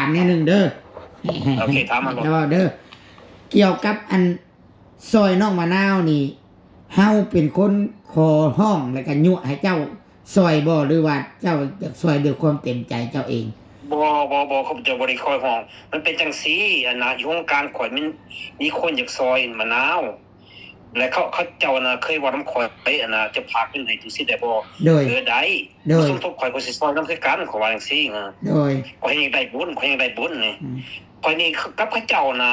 ามนิดนึงเด้อโอเคถามมาแล้วเด้อเกี่ยวกับอันซอยน้องมะนาวนี่เฮาเป็นคนขอห้องแล้วก็ยั่วให้เจ้าซอยบ่หรือว่าเจ้าอยากซอยด้วยความเต็มใจเจ้าเองบ่เขาจะบ่ได้คอยห้องมันเป็นจังซี่อันน่ะอยู่วงการข่อยมันมีคนอยากซอยมะนาวและเขาเจ้าน่ะเคยว่าน้ำข่อยไปอันน่ะจะพาขึ้นให้ดูสิได้บ่ได้สมทบข่อยก็สิซอยนำคือกันขอว่าจังซี่โดยข่อยยังได้บุญนี่ข่อยนี่กับเขาเจ้าน่ะ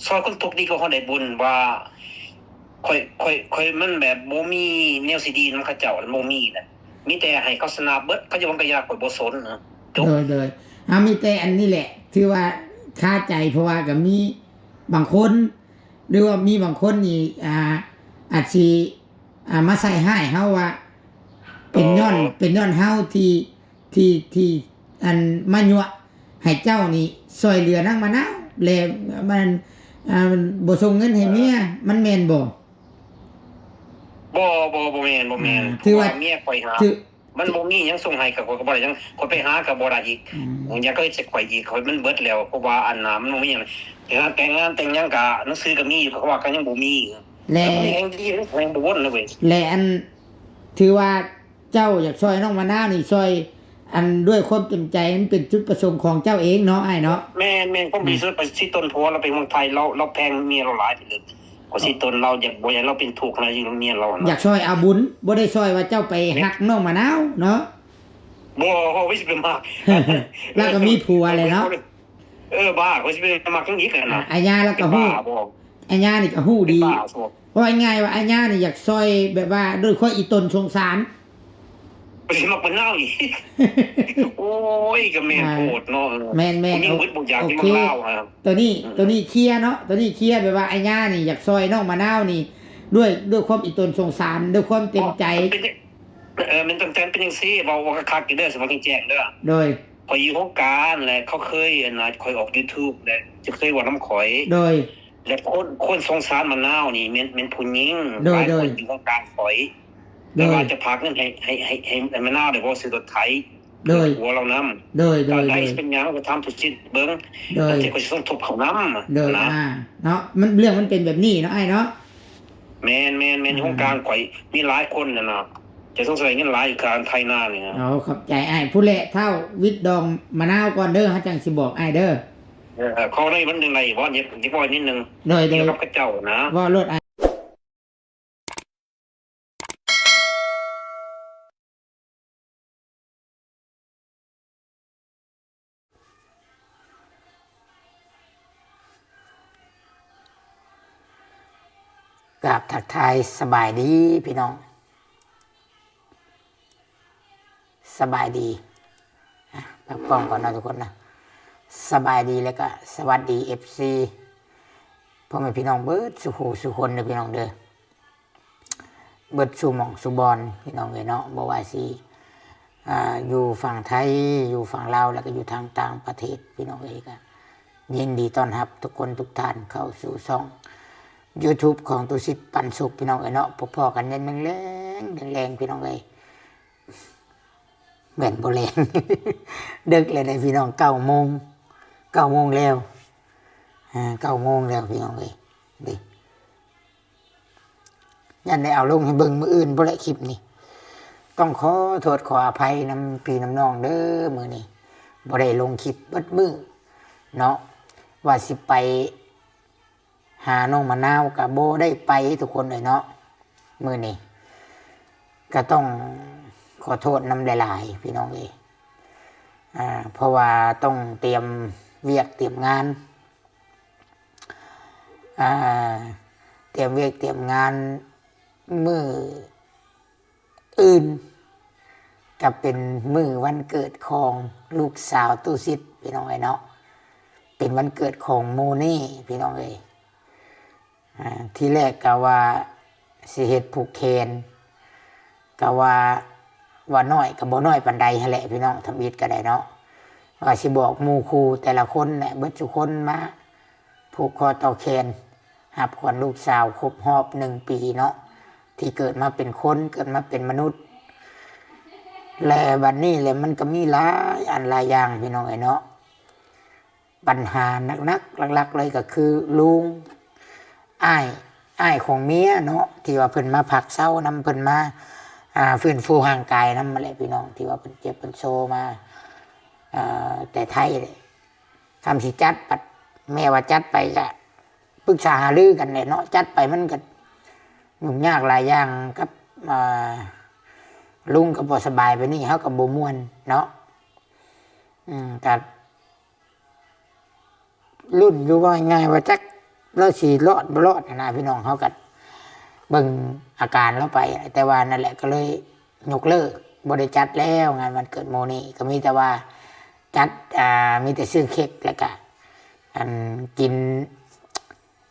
ซอยคนทุกข์ดีก็เฮาได้บุญว่าข่อยมันแบบบ่มีแนวสิดีนำเขาเจ้าบ่มีน่ะมีแต่ให้เขาสนาเบิดเขาจะว่าก็อยากข่อยบ่สนโดยมีแต่อันนี้แหละที่ว่าคาใจเพราะว่าก็มีบางคนหรือว่ามีบางคนนี่อาจสิมาใส่ให้เฮาว่าเป็นย้อนเฮาที่อันมายั่วให้เจ้านี่ซอยเหลือนางมะนาวแล้วมันบ่ส่งเงินให้เมียมันแม่นบ่แม่นถือว่าเมียข่อยหามันบ่มีหยังส่งให้ก็บ่ได้ยังข่อยไปหาก็บ่ได้อีกอยากก็สิข่อยอีกข่อยมันเบิดแล้วเพราะว่าอันน่ะมันบ่มีหยังแต่งงานแต่งหยังก็หนังสือก็มีอยู่เพราะว่าก็ยังบ่มีและแห่งดีแห่งบ่วนเลยเว้ยและอันถือว่าเจ้าอยากช่วยน้องมะนาวนี่ช่วยอันด้วยความเต็มใจมันเป็นจุดประสงค์ของเจ้าเองเนาะอ้ายเนาะแม่นผมมีสุดไปสิต้นผัวเราไปเมืองไทยเราแพงเมียเราหลายไปเลยก็สิต้นเราอยากบ่อยากเราเป็นทุกข์อะไรอยู่เมียเราอยากช่วยเอาบุญบ่ได้ช่วยว่าเจ้าไปฮักน้องมะนาวเนาะบ่วิสิเป็นมากแล้วก็มีผัวเลยเนาะบ้าก็สิเป็นมากจังอีกน่ะอาญาแล้วก็ฮู้อาญานี่ก็ฮู้ดีว่าง่ายว่าอาญานี่อยากช่วยแบบว่าด้วยความอีตนสงสารสิมักเป็นเน่าอีกโอ้ยก็แม่นโพดเนาะแม่นมีวิตบ่อยากกินเล่าครับตัวนี้เคลียร์เนาะตัวนี้เคลียร์แบบว่าอาญานี่อยากซอยน้องมะนาวนี่ด้วยความอีตนสงสารด้วยความเต็มใจมันตั้งแต่เป็นจังซี่เว้าคักๆอยู่เด้อสมัครแจ้งเด้อโดยข่อยอยู่โครงการและเขาเคยอันน่ะข่อยออก YouTube และจะเคยว่าน้ำข่อยโดยและคนสงสารมะนาวนี่แม่นผู้หญิงโดยอยู่โครงการข่อยแล้วว่าจะพาเงินให้มะนาวได้บ่ซื้อรถไถโดยหัวเรานำโดยได้เป็นหยังก็ทำทุกชิ้นเบิ่งแต่ก็สิต้องทบเขานำโดยนะเนาะมันเรื่องมันเป็นแบบนี้เนาะไอ้เนาะแม่นโครงการข่อยมีหลายคนน่ะเนาะจะต้องใช้เงินหลายอยู่การไทยนานี่อ๋อขอบใจอ้ายผู้แลเท่าวิทย์ดองมะนาวก่อนเด้อเฮาจังสิบอกอ้ายเด้อขอได้มันจังได๋บ่สิบ่นิดนึงโดยกับกระเจ้านะว่ารถอ้ายกับทักทายสบายดีพี่น้องสบายดีพักผ่อนก่อนนะทุกคนนะสบายดีแล้วก็สวัสดี FC พ่อแม่พี่น้องเบิดสุขสุคนเด้อพี่น้องเด้อเบิดสู่หม่องสู่บอนพี่น้องเอ้ยเนาะบ่ว่าสิอยู่ฝั่งไทยอยู่ฝั่งลาวแล้วก็อยู่ทางต่างประเทศพี่น้องเอ้ยก็ยินดีต้อนรับทุกคนทุกท่านเข้าสู่ช่อง YouTube ของตุสิทธิ์ปันสุขพี่น้องเอ้ยเนาะพอๆกันเน้นแรงพี่น้องเอ้ยแม่นบ่แรงดึกเลยได้พี่น้อง9 โมงแล้ว9 โมงแล้วพี่น้องเอ้ยดิยันได้เอาลงให้เบิ่งมื้ออื่นบ่ได้คลิปนี้ต้องขอโทษขออภัยนำพี่น้ำน้องเด้อมื้อนี้บ่ได้ลงคลิปเบิดมื้อเนาะว่าสิไปหาน้องมะนาวกับโบได้ไปทุกคนเลยเนาะมื้อนี้ก็ต้องขอโทษนำหลายๆพี่น้องเอ้ยเพราะว่าต้องเตรียมเวียกเตรียมงานเตรียมเวียกเตรียมงานมื้ออื่นก็เป็นมื้อวันเกิดของลูกสาวตุสิทธิ์พี่น้องเอ้ยเนาะเป็นวันเกิดของโมนี่พี่น้องเอ้ยที่แรกก็ว่าสิเฮ็ดผูกแขนก็ว่าน้อยก็บ่น้อยปานใดหั่นแหละพี่น้องทำอิฐก็ได้เนาะว่าสิบอกหมู่ครูแต่ละคนเนี่ยเบิดทุกคนมาผูกคอต่อแขนรับขวัญลูกสาวครบรอบ1 ปีเนาะที่เกิดมาเป็นคนเกิดมาเป็นมนุษย์และบัดนี้แหละมันก็มีหลายอันหลายอย่างพี่น้องเนาะ ปัญหานักๆหลักๆเลยก็คือลุงอ้ายอ้ายของเมียเนาะที่ว่าเพิ่นมาพักเช้านำเพิ่นมาฟื้นฟูร่างกายนำมาแหละพี่น้องที่ว่าเพิ่นเจ็บเพิ่นโซมาแต่ไทยเลยคำสิจัดปัดแม่ว่าจัดไปก็ปรึกษาหารือกันเนี่ยเนาะจัดไปมันก็ยุ่งยากหลายอย่างกับลุงก็บ่สบายไปนี่เฮาก็บ่ม่วนเนาะก็รุ่นอยู่ว่าง่ายว่าจักเราสิรอดบ่รอดนะพี่น้องเฮาก็เบิ่งอาการเราไปแต่ว่านั่นแหละก็เลยยกเลิกบ่ได้จัดแล้วงานวันเกิดโมนี่ก็มีแต่ว่าจัดมีแต่ซื้อเค้กแล้วก็อันกิน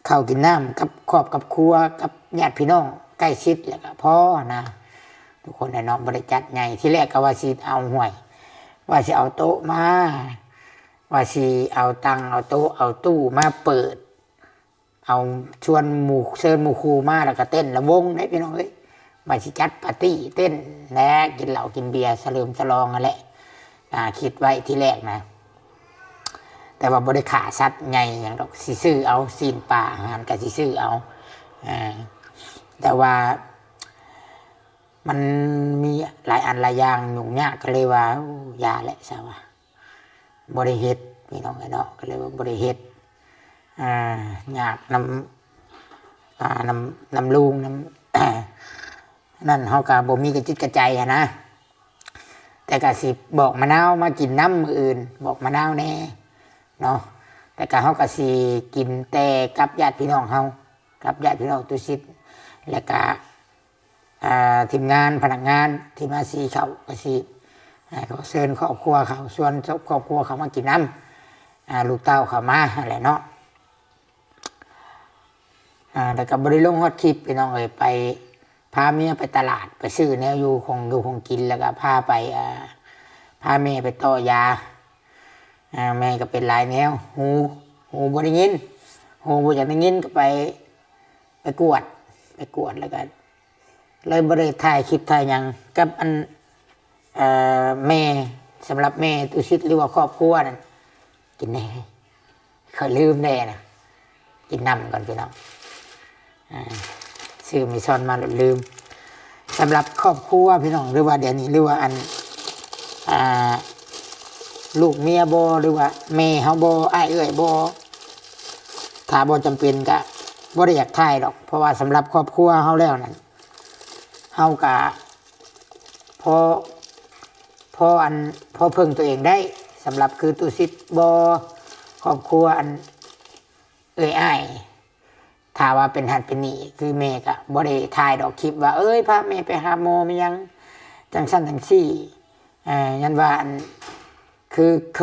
ข้าวกินน้ำกับครอบกับครัวกับญาติพี่น้องใกล้ชิดแล้วก็พอนะทุกคนเนาะบ่ได้จัดใหญ่ที่แรกก็ว่าสิเอาห่วยว่าสิเอาโต๊ะมาว่าสิเอาตังเอาโต๊ะเอาตู้มาเปิดเอาชวนหมู่เชิญหมู่ครูมาแล้วก็เต้นระวงได้พี่น้องเอ้ยว่าสิจัดปาร์ตี้เต้นและกินเหล้ากินเบียร์เฉลิมฉลองนั่นแหละคิดไว้ที่แรกนะแต่ว่าบ่ได้ขาสัตว์ใหญ่อย่างดอกสิซื้อเอาซีนป่าอาหารก็สิซื้อเอาแต่ว่ามันมีหลายอันหลายอย่างยุ่งยากก็เลยว่าอย่าแหละซะว่าบ่ได้เฮ็ดพี่น้องเนาะก็เลยว่าบ่ได้เฮ็ดอยากนำลุงนั่นเฮาก็บ่มีกระจิตกระใจนะแต่ก็สิบอกมะนาวมากินน้ำมื้ออื่นบอกมะนาวแน่เนาะแต่ก็เฮาก็สิกินแต่กับญาติพี่น้องเฮากับญาติพี่น้องตุสิตแล้วก็ทีมงานพนักงานที่มาสีเขาก็สิเขาเชิญครอบครัวเขาชวนครอบครัวเขามากินน้ำลูกเต้าเขามาอะไรเนาะแล้วก็บริลงฮอตคลิปพี่น้องไปพาเมียไปตลาดไปซื้อแนวอยู่ของกินแล้วก็พาไปพาแม่ไปต่อยาแม่ก็เป็นหลายแนวหูบริยินหูบริจากได้ยินก็ไปกวดแล้วก็เลยบริถ่ายคลิปถ่ายยังกับอันแม่สำหรับแม่ตุชิตหรือว่าครอบครัวนั่นกินแน่เขาลืมแน่นะกินน้ำก่อนพี่น้องซื้อมีซอนมาลืมสำหรับครอบครัวพี่น้องหรือว่าเดี๋ยวนี้หรือว่าอันลูกเมียบอหรือว่าแม่เขาบออ้ายเอ้ยบอถ้าบอจำเป็นก็บ่ได้อยากถ่ายหรอกเพราะว่าสำหรับครอบครัวเขาแล้วนั่นเขากะพอเพิ่งตัวเองได้สำหรับคือตุสิตบอครอบครัวอันอ้ายถ้าว่าเป็นหัดเป็นนี่คือแม่ก็บ่ได้ถ่ายดอกคลิปว่าพาแม่ไปหาหมอมันยังจังสั้นจังซี่ยันว่าอันคือเ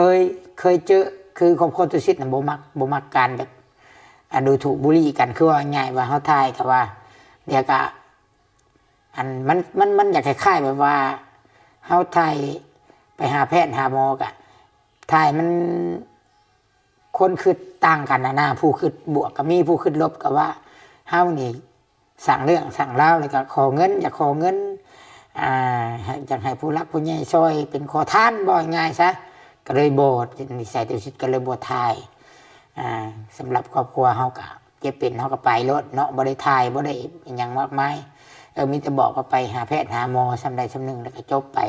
คยเจอคือครอบครัวตุสิตน่ะบ่มักการแบบดูถูกบุลี่กันคือว่าง่ายว่าเขาถ่ายแต่ว่าเดี๋ยวก็อันมันอยากคล้ายๆแบบว่าเขาถ่ายไปหาแพทย์หาหมอกะถ่ายมันคนคือต่างกันนะผู้คือบวกกับมีผู้คือลบกับว่าเฮานี่สั่งเรื่องสั่งเล่าเลยก็ขอเงินอยากขอเงินอยากให้ผู้รักผู้ใหญ่ช่วยเป็นขอทานบ่อยง่ายซะก็เลยโบสนิสัยตุสิตก็เลยบวชถ่ายสำหรับครอบครัวเฮาก็เจ็บเป็นเฮาก็ไปรถเนาะบ่ได้ถ่ายบ่ได้หยังมากมายมีแต่บอกว่าไปหาแพทย์หาหมอสำใดสำหนึ่งแล้วก็จบไป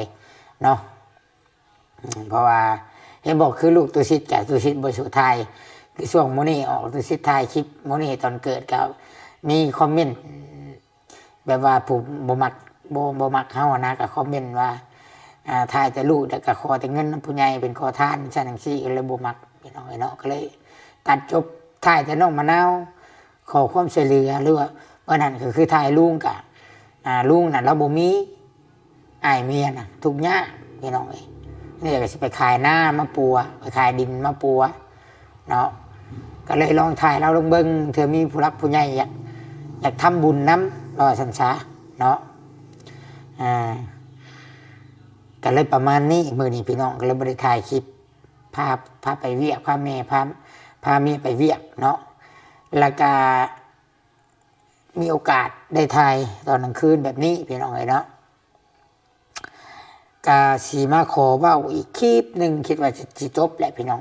เนาะเพราะว่าเห็นบอกคือลูกตุสิตกับตุสิตบสุไทยคือช่วงโมนี่ออกตุสิตไทยคลิปโมนี่ตอนเกิดก็มีคอมเมนต์แบบว่าผมบ่มักเฮานะก็คอมเมนต์ว่าถ่ายแต่ลูกแต่ก็ขอแต่เงินผู้ใหญ่เป็นขอทานซั่นจังซี่ก็เลยบ่มักพี่น้องเนาะก็เลยตัดจบถ่ายแต่น้องมะนาวขอความช่วยเหลือหรือว่าวันนั้นก็คือถ่ายลุงกับลุงน่ะเราบ่มีอ้ายเมียน่ะทุกข์ยากพี่น้องนี่ก็สิไปขายหน้ามาปัวไปขายดินมาปัวเนาะก็เลยลองถ่ายเราลงเบิ่งเธอมีผู้รักผู้ใหญ่อยากทำบุญน้ำรอสันช้าเนาะก็เลยประมาณนี้มื้อนี้พี่น้องก็เลยบ่ได้ถ่ายคลิปพาไปเวียกพาแม่พาเมียไปเวียกเนาะแล้วก็มีโอกาสได้ถ่ายตอนกลางคืนแบบนี้พี่น้องเนาะกาสีมาขอว่าอีกคลิปหนึ่งคิดว่าจะจบแหละพี่น้อง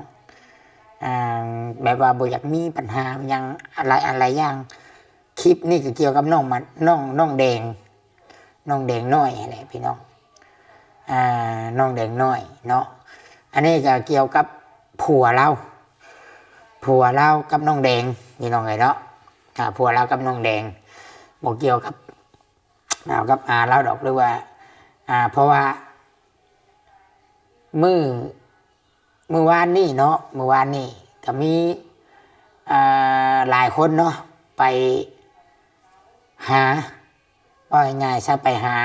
แบบว่าบ่อยากมีปัญหาอย่างอะไรอย่างคลิปนี่ก็เกี่ยวกับน้องแดงน้อยอะไรพี่น้องน้องแดงน้อยเนาะอันนี้ก็เกี่ยวกับผัวเรากับน้องแดงพี่น้องเลยเนาะผัวเรากับน้องแดงบอกเกี่ยวกับเราดอกหรือว่าเพราะว่ามือวานนี่เนาะมือวานนี่ก็มีหลายคนเนาะไปหาว่าง่ายๆซะไปหา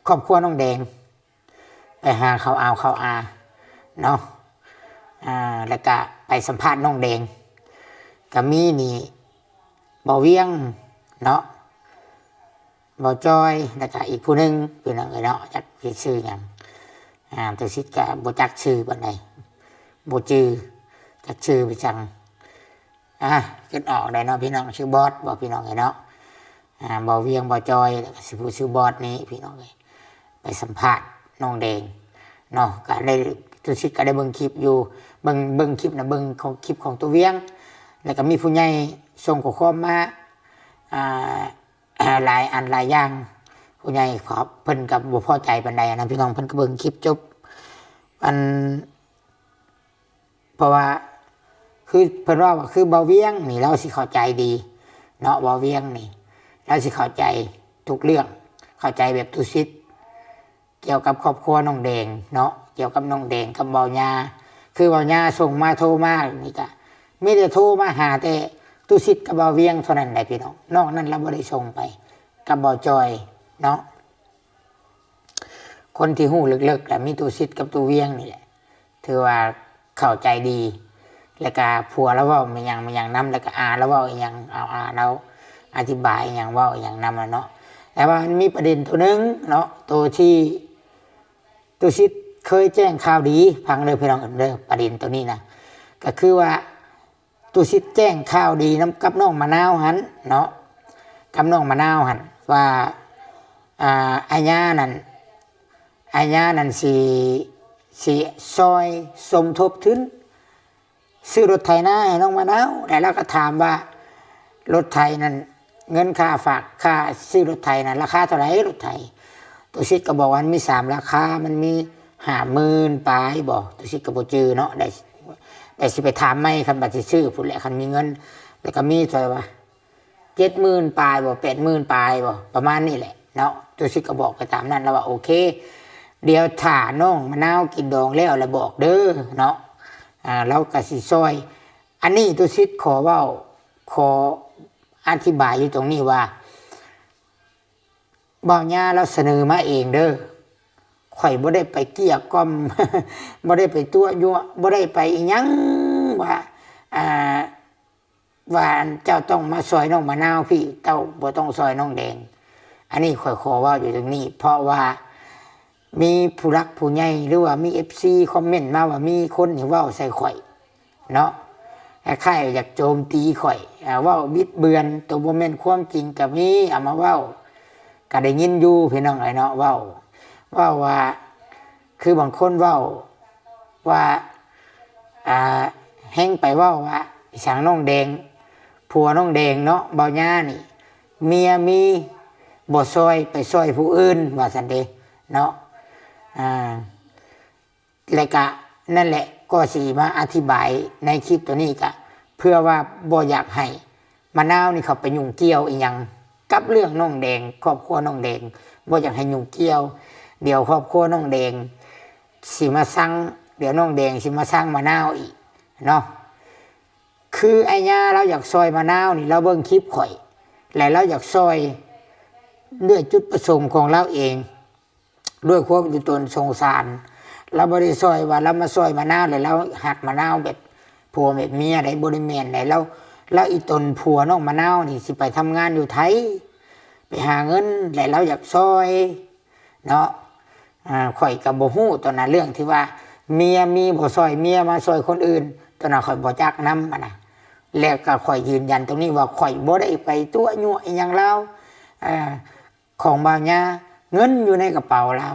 ครอบครัวน้องแดงไปหาเขาอาเนาะแล้วก็ไปสัมภาษณ์น้องแดงก็มีนี่บ่าวเวียงเนาะบ่าวจอยแล้วก็อีกผู้หนึงเป็นน้องเนาะจักชื่อหยังตัวชิดก็บ่จักชื่อปานใดบ่จื้อจักชื่อไปจังคิดออกได้เนาะพี่น้องชื่อบอสบ่พี่น้องเนาะบ่าวเวียงบ่าวจอยแล้วก็ชื่อบอสนี้พี่น้องไปสัมภาษณ์น้องแดงเนาะก็ได้ตัวชิดก็ได้เบิ่งคลิปอยู่เบิ่งคลิปนะเบิ่งของคลิปของตัวเวียงแล้วก็มีผู้ใหญ่ส่งข้อความมาหลายอันหลายอย่างผู้ใหญ่ขอเพิ่นกับบ่พอใจปานใดนะพี่น้องเพิ่นก็เบิ่งคลิปจบเพราะว่าคือเพิ่นว่าคือบ่าวเวียงนี่เราสิเข้าใจดีเนาะบ่าวเวียงนี่เราสิเข้าใจทุกเรื่องเข้าใจแบบทุสิตเกี่ยวกับครอบครัวน้องแดงเนาะเกี่ยวกับน้องแดงกับบ่าวญาคือบ่าวญาส่งมาโทรมานี่ก็ไม่ได้โทรมาหาแต่ตุสิตกับบ่าวเวียงเท่านั้นได้พี่น้องนอกนั้นเราบ่ได้ส่งไปกับบ่าวจอยเนาะคนที่หู้ลึกๆแต่มีตุสิตกับตุเวียงนี่แหละถือว่าเข้าใจดีแล้วก็ผัวแล้วเว้ามันยังนำแล้วก็แล้วเว้าอีหยังเราอธิบายอีหยังเว้าอีหยังนำเนาะแต่ว่ามันมีประเด็นตัวนึงเนาะตัวที่ตุสิตเคยแจ้งข่าวดีพังเลยพี่น้องเด้อประเด็นตัวนี้นะก็คือว่าตุสิตแจ้งข่าวดีน้ำกับน้องมะนาวหันเนาะกับน้องมะนาวหันว่าอาญานั่นสิซอยสมทบทุนซื้อรถไถนาให้น้องมะนาวแล้วเราก็ถามว่ารถไถนั้นเงินค่าฝากค่าซื้อรถไถนั้นราคาเท่าไหร่รถไถตุสิตก็บอกว่ามันมี3ราคามันมี50,000ปลายบอกตุสิตก็บ่จื้อเนาะได้สิไปถามไม่คันบัตรซื้อพุ่นแหละคันมีเงินแล้วก็มีเท่าไหร่วะ70,000ปลายบ่80,000ปลายบ่ประมาณนี้แหละเนาะตุสิตก็บอกไปตามนั้นแล้วว่าโอเคเดี๋ยวถ้าน้องมะนาวกินดองแล้วบอกเด้อเนาะเราก็สิซอยอันนี้ตุสิตขออธิบายอยู่ตรงนี้ว่าบ่าวญาเราเสนอมาเองเด้อข่อยบ่ได้ไปเกี่ยก้อม บ่ได้ไปตัวยั่วบ่ได้ไปอีหยังว่าเจ้าต้องมาซอยน้องมะนาวพี่เจ้าบ่ต้องซอยน้องแดงอันนี้ข่อยขอว่าอยู่ตรงนี้เพราะว่ามีผู้รักผู้ใหญ่หรือว่ามี FC คอมเมนต์มาว่ามีคนนี่เว้าใส่ข่อยเนาะคล้ายๆอยากโจมตีข่อยเว้าบิดเบือนตัวบ่แม่นความจริงก็มีเอามาเว้าก็ได้ยินอยู่พี่น้องไอ้เนาะเว้าว่าคือบางคนเว้าว่าแห้งไปเว้าว่าสางน้องแดงผัวน้องแดงเนาะบ่าวญานี่เมียมีบ่ซอยไปซอยผู้อื่นว่าซั่นเด้เนาะแล้วก็นั่นแหละก็สิมาอธิบายในคลิปตัวนี้ก็เพื่อว่าบ่อยากให้มะนาวนี่เขาไปยุ่งเกี่ยวอีหยังกับเรื่องน้องแดงครอบครัวน้องแดงบ่อยากให้ยุ่งเกี่ยวเดี๋ยวครอบครัวน้องแดงสิมาสั่งเดี๋ยวน้องแดงสิมาสั่งมะนาวอีกเนาะคือไอ้ย่าเราอยากซอยมะนาวนี่เราเบิ่งคลิปข่อยและเราอยากซอยด้วยจุดประสงค์ของเราเองด้วยความอยู่ตนสงสารเราบ่ได้ซอยว่าเรามาซอยมะนาวแล้วเราหักมะนาวแบบผัวแบบเมียได้บ่ได้แม่นได้แล้วอีตนผัวน้องมะนาวนี่สิไปทำงานอยู่ไทยไปหาเงินแล้วเราอยากซอยเนาะข่อยกับบ่ฮู้ตอนนั้นเรื่องที่ว่าเมียมีบ่ซอยเมียมาซอยคนอื่นตอนนั้นข่อยบ่จักนำนะแล้วก็ข่อยยืนยันตรงนี้ว่าข่อยบ่ได้ไปตัวยั่วอีหยังแล้วของบ่าวญาเงินอยู่ในกระเป๋าเรา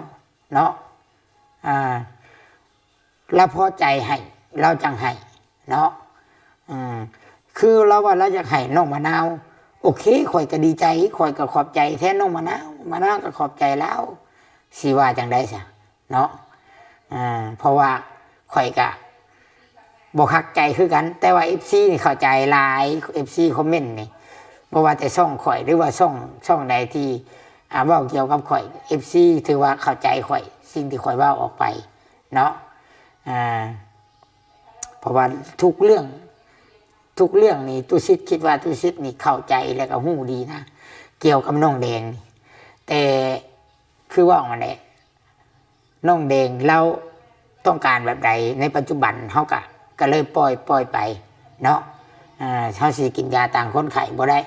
เนาะ เราพอใจให้เราจังให้เนาะคือเราว่าเราอยากให้น้องมะนาวโอเคข่อยก็ดีใจข่อยก็ขอบใจแทนน้องมะนาวก็ขอบใจแล้วสิว่าจังได๋ซะเนาะเพราะว่าข่อยก็บ่คักใจคือกันแต่ว่า FC นี่เข้าใจหลาย FC คอมเมนต์นี่บ่ว่าแต่ช่องข่อยหรือว่าช่องใดที่เว้าเกี่ยวกับข่อย FC ถือว่าเข้าใจข่อยสิ่งที่ข่อยเว้าออกไปเนาะเพราะว่าทุกเรื่องนี่ตุสิทธิ์คิดว่าตุสิทธิ์นี่เข้าใจแล้วก็ฮู้ดีนะเกี่ยวกับน้องแดงแต่คือว่าอันนี้น้องแดงเราต้องการแบบใดในปัจจุบันเฮาก็เลยปล่อยไปเนาะเฮาสิกินยาต่างคนไข้บ่ได้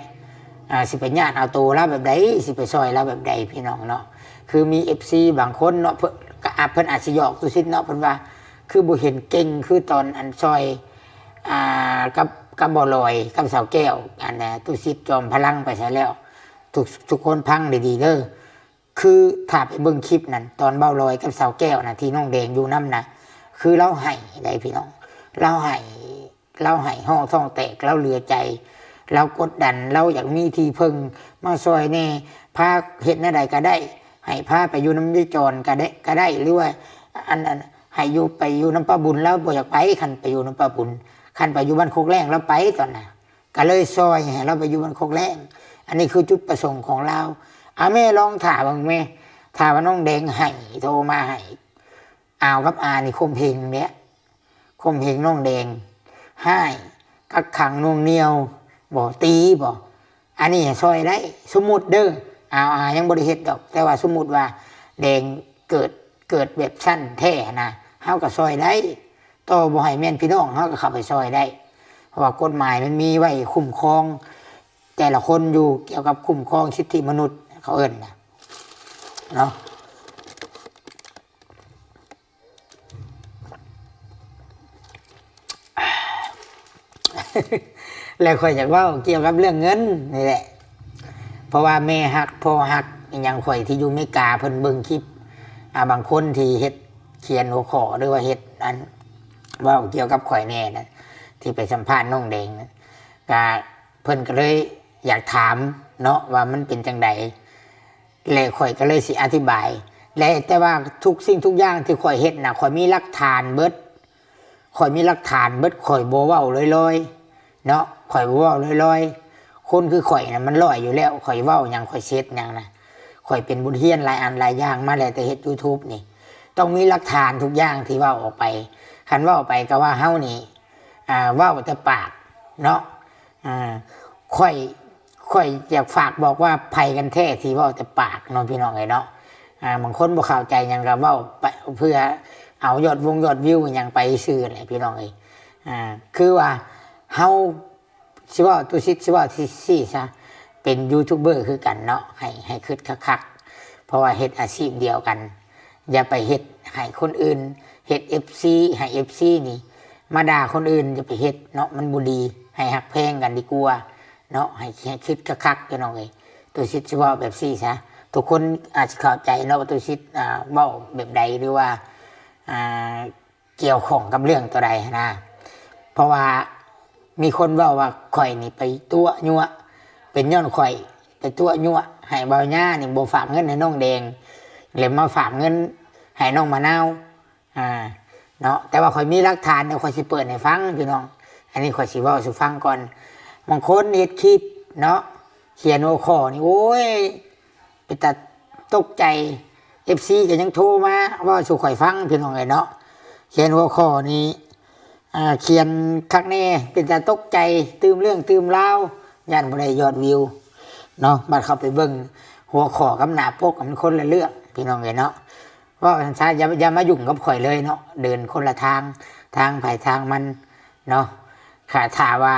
สิไปญาติเอาตัวเราแบบใดสิไปซอยเราแบบใดพี่น้องเนาะคือมี FC บางคนเนาะเพิ่นอาจสิหยอกตุสิทธิ์เนาะเพิ่นว่าคือบ่เห็นเก่งคือตอนอันซอยกับบ่ลอยกับสาวแก้วอันน่ะตุสิทธิ์จอมพลังไปใช่แล้วทุกคนพังดีๆเด้อคือถ้าไปเบิ่งคลิปนั้นตอนเบาลอยกับสาวแก้วนะที่น้องแดงอยู่น้ำนะคือเราให้ได้พี่น้องเราให้ห้องท้องแตกเราเหลือใจเรากดดันเราอยากมีที่พึ่งมาซอยแน่พาเฮ็ดแนวใดก็ได้ให้พาไปอยู่น้ำวิจรก็ได้หรือว่าอันให้อยู่ไปอยู่น้ำป้าบุญแล้วบ่อยากไปคันไปอยู่น้ำป้าบุญคันไปอยู่บ้านโคกแรงแล้วไปตอนน่ะก็เลยซอยให้เราไปอยู่บ้านโคกแรงอันนี้คือจุดประสงค์ของเราแม่ลองถามบ้างแม่ถามว่าน้องแดงให้โทรมาให้กับนี่คมเพลงเนี้ยคมเพลงน้องแดงให้กักขังน่วงเหนียวบ่ตีบ่อันนี้ซอยได้สมมุติเด้อยังบ่ได้เฮ็ดดอกแต่ว่าสมมุติว่าแดงเกิดแบบชั้นแท้นะเฮาก็ซอยได้ต่อบ่ให้แม่นพี่น้องเฮาก็เข้าไปซอยได้เพราะว่ากฎหมายมันมีไว้คุ้มครองแต่ละคนอยู่เกี่ยวกับคุ้มครองสิทธิมนุษย์เขาเอิ้นนะเนาะแล้วค่อยอยากว่าเกี่ยวกับเรื่องเงินนี่แหละเพราะว่าแม่ฮักพ่อฮักอย่างข่อยที่อยู่อเมริกาเพิ่นเบิ่งคลิปบางคนที่เฮ็ดเขียนหัวข้อหรือว่าเฮ็ดอันว่าเกี่ยวกับข่อยแน่นะที่ไปสัมภาษณ์น้องแดงนะก็เพิ่นก็เลยอยากถามเนาะว่ามันเป็นจังไดแล้วข่อยก็เลยสิอธิบายและแต่ว่าทุกสิ่งทุกอย่างที่ข่อยเฮ็ดน่ะข่อยมีหลักฐานเบิดข่อยมีหลักฐานเบิดข่อยบ่เว้าลอยๆเนาะข่อยบ่เว้าลอยๆคนคือข่อยน่ะมันลอยอยู่แล้วข่อยเว้าหยังข่อยเช็ดหยังนะข่อยเป็นบุญเฮียนหลายอันหลายอย่างมาแล้วแต่เฮ็ด YouTube นี่ต้องมีหลักฐานทุกอย่างที่เว้าออกไปคันเว้าไปก็ว่าเฮานี่เว้าแต่ปากเนาะข่อยอยากฝากบอกว่าภัยกันแท้ที่เว้าแต่ปากเนาะพี่น้องเอ้ยเนาะบางคนบ่เข้าใจหยังก็เว้าไปเพื่อเอายอดวิวหยังไปซื้อแหละพี่น้องเอ้ยคือว่าเฮาสิว่าตุสิสิว่าที่ซี่ซะเป็นยูทูบเบอร์คือกันเนาะให้คิดคักๆเพราะว่าเฮ็ดอาชีพเดียวกันอย่าไปเฮ็ดให้คนอื่นเฮ็ด FC ให้ FC นี่มาด่าคนอื่นอย่าไปเฮ็ดเนาะมันบ่ดีให้ฮักแพงกันดีกว่าเนาะให้คิดคักๆพี่น้องเอ้ยตุสิสิว่าแบบซี่ซะทุกคนอาจจะเข้าใจเนาะว่าตุสิเว้าแบบใดหรือว่าเกี่ยวข้องกับเรื่องตัวใดนะเพราะว่ามีคนว่าข่อยนี่ไปตัวยั่วเป็นย้อนข่อยไปตัวยั่วให้เบาหญ้านี่บ่ฝากเงินให้น้องแดงเลยมาฝากเงินให้น้องมะนาวเนาะแต่ว่าข่อยมีหลักฐานเดี๋ยวข่อยสิเปิดให้ฟังพี่น้องอันนี้ข่อยสิเว้าสู่ฟังก่อนบางคนเฮ็ดคลิปเนาะเขียนหัวข้อนี่โอ้ยไปตัดตกใจ FC ก็ยังโทรมาว่าสู่ข่อยฟังพี่น้องเอ้ยเนาะเขียนหัวข้อนี้เขียนคักแน่เป็นแต่ตกใจตื่มเรื่องตื่มราวย่านบ่ได้ยอดวิวเนาะบัดเข้าไปเบิ่งหัวข้อกับหน้าปกมันคนละเรื่องพี่น้องเอ้ยเนาะว่าซะอย่ามายุ่งกับข่อยเลยเนาะเดินคนละทางไผทางมันเนาะถ้าว่า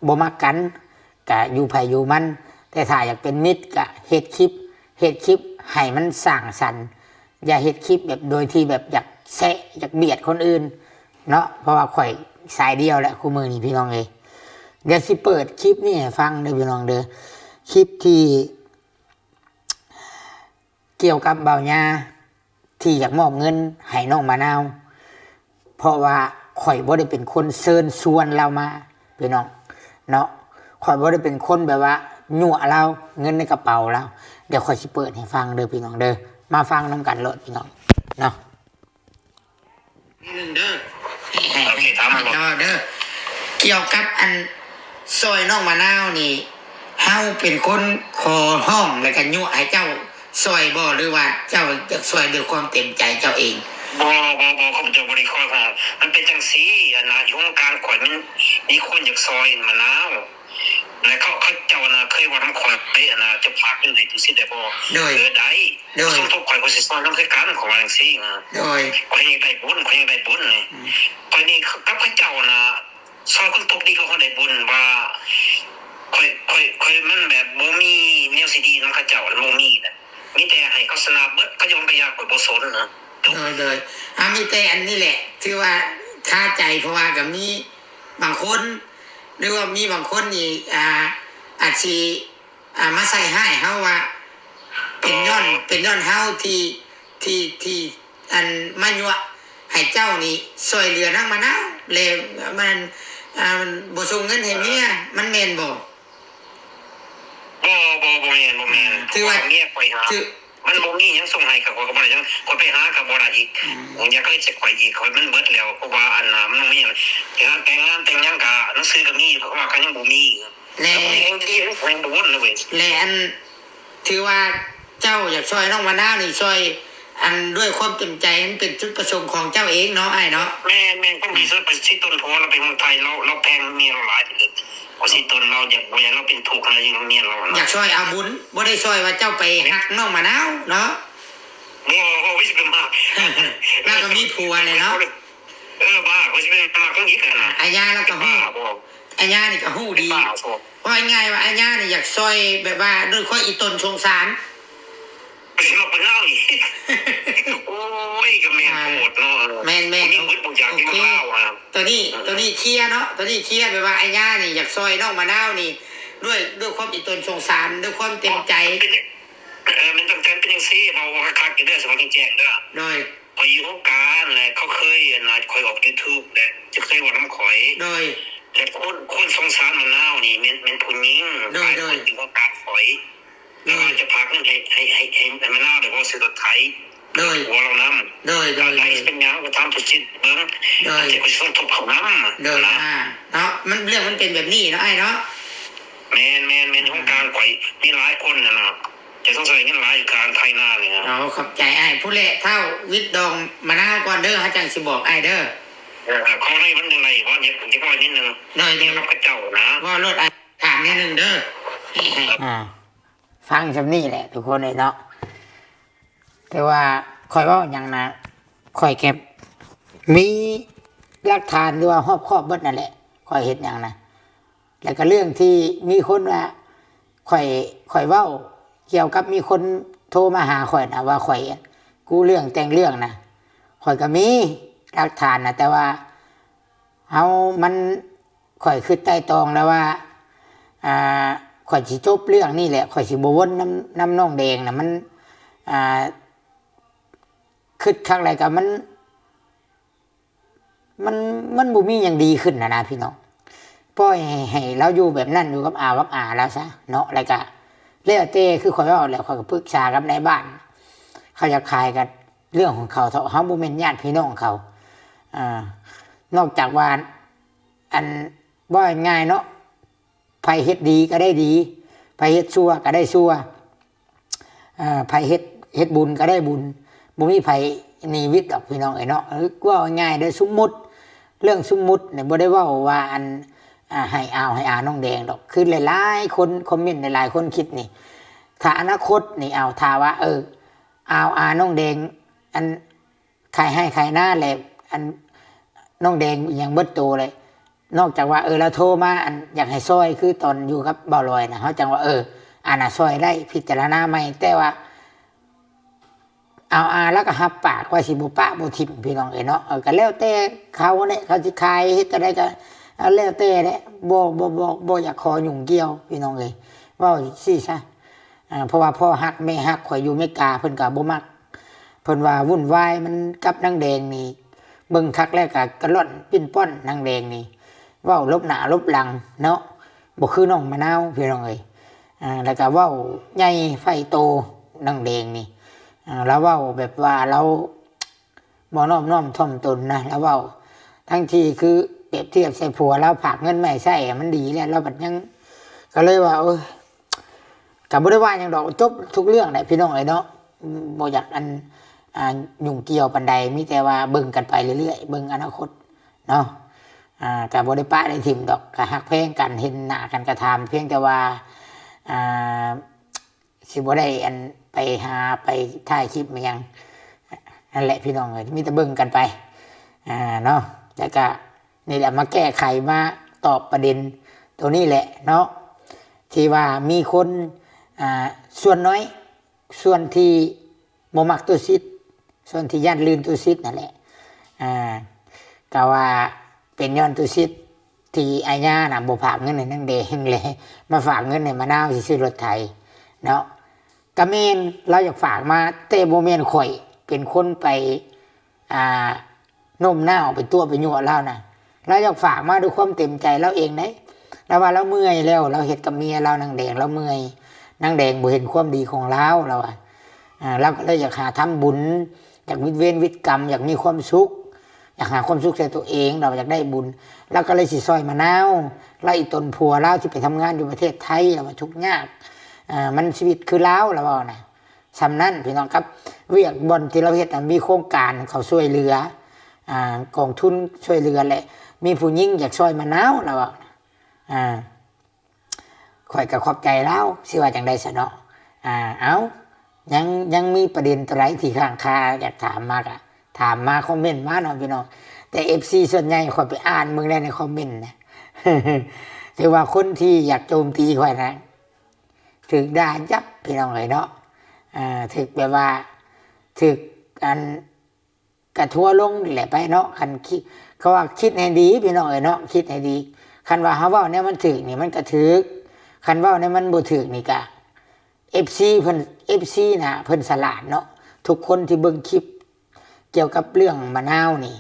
บ่มักกันก็อยู่ไผอยู่มันแต่ถ้าอยากเป็นมิตรก็เฮ็ดคลิปให้มันสร้างสรรค์อย่าเฮ็ดคลิปแบบโดยที่แบบอยากแซะอยากเบียดคนอื่นเนาะเพราะว่าข่อยสายเดียวแหละคู่มือนี่พี่น้องเอ้ยเดี๋ยวสิเปิดคลิปนี่ให้ฟังเด้อพี่น้องเด้อคลิปที่เกี่ยวกับเบาหญ้าที่อยากมอบเงินให้น้องมะนาว เพราะว่าข่อยบ่ได้เป็นคนเชิญชวนเรามาพี่น้องเนาะข่อยบ่ได้เป็นคนแบบว่ายั่วเราเงินในกระเป๋าเราเดี๋ยวข่อยสิเปิดให้ฟังเด้อพี่น้องเด้อมาฟังนํกันโลดพี่น้องเนาะนี่นึงเด้อ โอเคถามมาบ่ เด้อเกี่ยวกับอันซอยน้องมะนาวนี่เฮาเป็นคนขอห้องแล้วก็ยั่วให้เจ้าซอยบ่หรือว่าเจ้าจะซอยด้วยความเต็มใจเจ้าเองบ่เขาจะบ่ได้คอยห้องมันเป็นจังซี่อยู่วงการข่อยมันมีคนอยากซอยมะนาวและเขาเจ้าเคยว่าน้ำข่อยจะพาขึ้นให้ตุสิได้บ่ได้สมทบข่อยก็สิซอยน้ำคือกันของว่าจังซี่โดยข่อยยังได้บุญนี่ข่อยนี่กับเขาเจ้าซอยคนตกดีเขาได้บุญว่าค่อยมันแบบบ่มีแนวสิดีนำเขาเจ้าบ่มีน่ะมีแต่ให้เขาสนับเบิดก็ยอมไปยากข่อยบ่สนนะโดยมีแต่อันนี้แหละถือว่าคาใจเพราะว่าก็มีบางคนหรือว่ามีบางคนนี่อาจสิมาใส่ให้เฮาว่าเป็นย้อนเฮาที่อันมายั่วให้เจ้านี่ช่วยเหลือนางมะนาวแล้วมันบ่ส่งเงินให้เมียมันแม่นบ่บ่แม่นถือว่าเมียไปหามันบ่มีหยังส่งให้กับข่อยก็บ่ได้ยังข่อยไปหากับบ่ได้อีกอยากให้สิข่อยอีกข่อยมันเบิดแล้วเพราะว่าอันน่ะมันบ่มีหยังแต่งงานแต่งหยังก็หนังสือก็มีเพราะว่าก็ยังบ่มีและบ่วนเลยเว้ยและอันถือว่าเจ้าอยากช่วยน้องมะนาวนี่ช่วยอันด้วยความเต็มใจมันเป็นจุดประสงค์ของเจ้าเองเนาะอ้ายเนาะแม่นก็มีไปสิต้นเพราะเราเป็นคนไทยเราแพงเมียเราหลายทีเดียวพอสิต้นเราอยากบ่อยากเราเป็นถูกอะไรอย่างเมียเราอยากช่วยเอาบุญบ่ได้ช่วยว่าเจ้าไปฮักน้องมะนาวเนาะวิสิเป็นมาแล้วก็มีผัวเลยเนาะบ้าวิสิเป็นมาต้องอีกนะอาญาแล้วก็ฮู้อาญานี่ก็ฮู้ดีว่าง่ายว่าอาญานี่อยากช่วยแบบว่าด้วยความอีตนสงสารเราไปเล่าอีกโอ้ยก็แม่โหดเนาะแม่มีบุญบุญอยากกินข้าวตัวนี้เคลียร์เนาะตัวนี้เคลียร์แบบว่าอาญานี่อยากซอยน้องมะนาวนี่ด้วยความอีตนสงสารด้วยความเต็มใจมันต้องการเป็นอย่างซี่เราคักอยู่เด้อสมัครแจ้งเด้อโดยพออยู่วงการแหละเขาเคยคอยออก YouTube แหละจะเคยว่าน้ำข่อยโดยแต่คนสงสารมะนาวนี่มันผู้หญิงโดยอยู่วงการข่อยแล้วจะพาขึ้นให้มะนาวเดี๋ยวว่าซื้อรถไถโดยหัวเรานำโดยเป็นยังก็ทำทุกชิ้นเบิ้งจะไปส่งทุกเขานำโดยเนาะมันเรื่องมันเป็นแบบนี้เนาะไอ้เนาะแม่นวงการข่อยมีหลายคนนะจะต้องใส่เงินหลายอยู่การไทยหน้าเลยนะขอบใจไอ้ผู้เละเท่าวิทย์ดองมะนาวก่อนเด้อฮะจังสิบอกไอ้เด้อข้อนี้มันยังไงว่าเนี่ยผมจะบอกนิดนึงเรียกกับเจ้านะว่ารถไอ้ถามนิดนึงเด้อฟังจำนี่แหละทุกคนเลยเนาะแต่ว่าคอยว่าอย่างนะคอยเก็บมีหลักฐานหรือว่าครอบเบิดนั่นแหละคอยเห็นอย่างนะแล้วก็เรื่องที่มีคนว่าคอยเว้าเกี่ยวกับมีคนโทรมาหาคอยนะว่าคอยกูเรื่องแต่งเรื่องนะคอยก็มีหลักฐานนะแต่ว่ามันคอยคือใต้ตองแล้วว่าข่อยสิจบเรื่องนี่แหละข่อยสิบ่วนน้ำน้องแดงน่ะมันคิดครั้งไรก็มันบ่มีหยังดีขึ้นนะพี่น้องปล่อยให้เราอยู่แบบนั้นอยู่กับอาแล้วซะเนาะแล้วก็แล้วแต่คือข่อยว่าแล้วข่อยก็ปรึกษากับในบ้านเขาจะขายกันเรื่องของเขาเฮาบ่แม่นญาติพี่น้องเขานอกจากว่าอันบ่ง่ายเนาะไผเฮ็ดดีก็ได้ดีไผเฮ็ดชั่วก็ได้ชั่วไผเฮ็ดบุญก็ได้บุญบ่มีไผหนีวิทย์ดอกพี่น้องเนาะว่าง่ายเด้อสมมุติเรื่องสมมุติเนี่ยบ่ได้เว้าว่าอันให้อาน้องแดงดอกคือหลายๆคนคอมเมนต์หลายๆคนคิดนี่ถ้าอนาคตนี่ถ้าว่าอาน้องแดงอันใครให้ใครหน้าแหละอันน้องแดงยังเบิดโตเลยนอกจากว่าเราโทรมาอันอยากให้ซอยคือตอนอยู่กับบ่าวลอยนะเขาจังว่าน่ะซอยได้พิจารณาใหม่แต่ว่าแล้วก็หับปากว่าสิบ่ปะบ่ทิ่มพี่น้องเนาะก็แล้วแต่เขาเนี่ยเขาสิขายเฮ็ดก็ได้ก็แล้วแต่แหละบ่อยากขอยุ่งเกี่ยวพี่น้องเอ้ยเว้าซี่ซะเพราะว่าพ่อฮักแม่ฮักข่อยอยู่เมกาเพิ่นก็บ่มักเพิ่นว่าวุ่นวายมันกับนางแดงนี่ เบิ่งคักแล้วก็กระล่อนปิ้นป้อนนางแดงนี่เว้าลบหน้าลบหลังเนาะบ่คือน้องมะนาวพี่น้องเอ้ยแล้วก็เว้าใหญ่ไฟโตนางแดงนี่แล้วเว้าแบบว่าเราบ่นอบน้อมถ่อมตนนะแล้วเว้าทั้งที่คือเปรียบเทียบใส่ผัวเราฝากเงินแม่ใช้มันดีแล้วเราบัดยังก็เลยว่าก็บ่ได้ว่าหยังดอกจบทุกเรื่องแหละพี่น้องเอ้ยเนาะบ่อยากยุ่งเกี่ยวปานใดมีแต่ว่าเบิ่งกันไปเรื่อยๆเบิ่งอนาคตเนาะก็บ่ได้ปะได้ทิ่มดอกก็ฮักแพงกันเห็นหน้ากันกระทำเพียงแต่ว่าสิบ่ได้ไปหาไปถ่ายคลิปมายังนั่นแหละพี่น้องเอ้ยมีแต่เบิ่งกันไปเนาะแล้วก็นี่แหละมาแก้ไขมาตอบประเด็นตัวนี้แหละเนาะที่ว่ามีคนส่วนน้อยส่วนที่บ่มักตัวซิดส่วนที่ย่านลืนตัวซิดนั่นแหละก็ว่าเป็นย้อนตัวซิดที่อาญาน่ะบ่ฝากเงินในนางแดงเลยมาฝากเงินในมะนาวสิซื้อรถไถเนาะกะแม่นเราอยากฝากมาแต่บ่แม่นข่อยเป็นคนไปโน้มน้าวไปตัวไปยั่วเรานะเราอยากฝากมาด้วยความเต็มใจเราเองนะเราว่าเราเมื่อยแล้วเราเห็ดกับเมียเรานางแดงเราเมื่อยนางแดงบ่เห็นความดีของเราเราก็เลยอยากหาทำบุญอยากวิเวณวิกรรมอยากมีความสุขอยากหาความสุขใส่ตัวเองเราอยากได้บุญเราก็เลยสิซอยมะนาวไล่ตนผัวเราที่ไปทำงานอยู่ประเทศไทยเราว่าทุกข์ยากมันชีวิตคือเราว่านะสำนั้นพี่น้องครับเวียกบนที่เราเห็ดมีโครงการเขาช่วยเหลือกองทุนช่วยเหลือแหละมีผู้ยิ่งอยากช่วยมะนาวเราข่อยกับขอบใจแล้วสิว่าจังใดซะเนาะเอายังมีประเด็นอะไรที่ข้างคาอยากถามมากถามมาคอมเมนต์มาหน่อยพี่น้องแต่ FC ส่วนใหญ่ข่อยไปอ่านมึงได้ในคอมเมนต์นะ ถือว่าคนที่อยากโจมตีข่อยนะถึกด่ายับพี่น้องเลยเนาะถึกแบบว่าถึกกระทัวลงแหละไปเนาะคันคิดเขาว่าคิดให้ดีพี่น้องเนาะคิดให้ดีคันว่าเฮาเว้าเนี่ยมันถึกนี่มันก็ถึกคันเว้าเนี่ยมันบ่ถึกนี่ก็ FC เพิ่น FC น่ะเพิ่นฉลาดเนาะทุกคนที่เบิ่งคลิปเกี่ยวกับเรื่องมะนาวนี่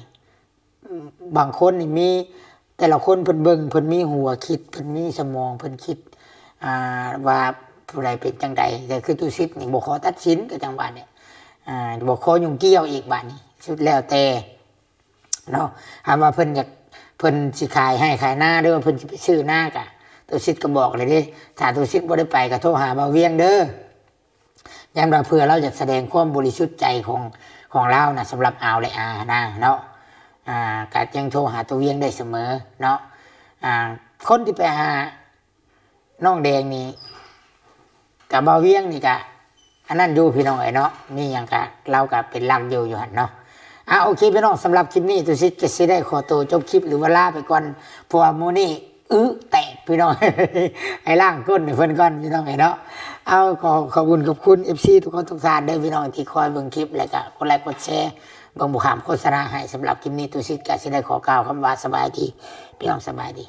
บางคนนี่มีแต่ละคนเพิ่นเบิ่งเพิ่นมีหัวคิดเพิ่นมีสมองเพิ่นคิดว่าผู้ใดเป็นจังใดแต่คือตุสิทธิ์นี่บ่ขอตัดสินก็จังว่าเนี่ยบ่ขอยุ่งเกี่ยวอีกบัดนี้สุดแล้วแต่เนาะถามว่าเพิ่นอยากเพิ่นสิขายให้ขายหน้าหรือว่าเพิ่นสิไปซื้อหน้ากะตุสิทธิ์ก็บอกเลยเด้ถ้าตุสิทธิ์บ่ได้ไปก็โทรหาบ่าวเวียงเด้อยามเราเพื่อเราอยากแสดงความบริสุทธิ์ใจของเรานะสำหรับเอาและนะเนาะก็ยังโทรหาตัวเวียงได้เสมอเนาะคนที่ไปหาน้องแดงนี่กับบ่าวเวียงนี่กะอันนั้นอยู่พี่น้องเนาะนี่ยังกะเรากะเป็นหลักอยู่หั่นเนาะโอเคพี่น้องสำหรับคลิปนี้ตุสิทธิ์จะสิได้ขอตัวจบคลิปหรือว่าลาไปก่อนเพราะว่ามื้อนี้แตกพี่น้อง ไอ้ล่างก้นเพิ่นก่อนพี่น้องเนาะขอบคุณ FC ทุกคนทุกท่านเด้อพี่น้องที่คอยเบิ่งคลิปแล้วก็กดไลค์กดแชร์เบิ่งบ่ขามโฆษณาให้สำหรับคลิปนี้ตุสิทธิ์ก็สิได้ขอกล่าวคำว่าสบายดีพี่น้องสบายดี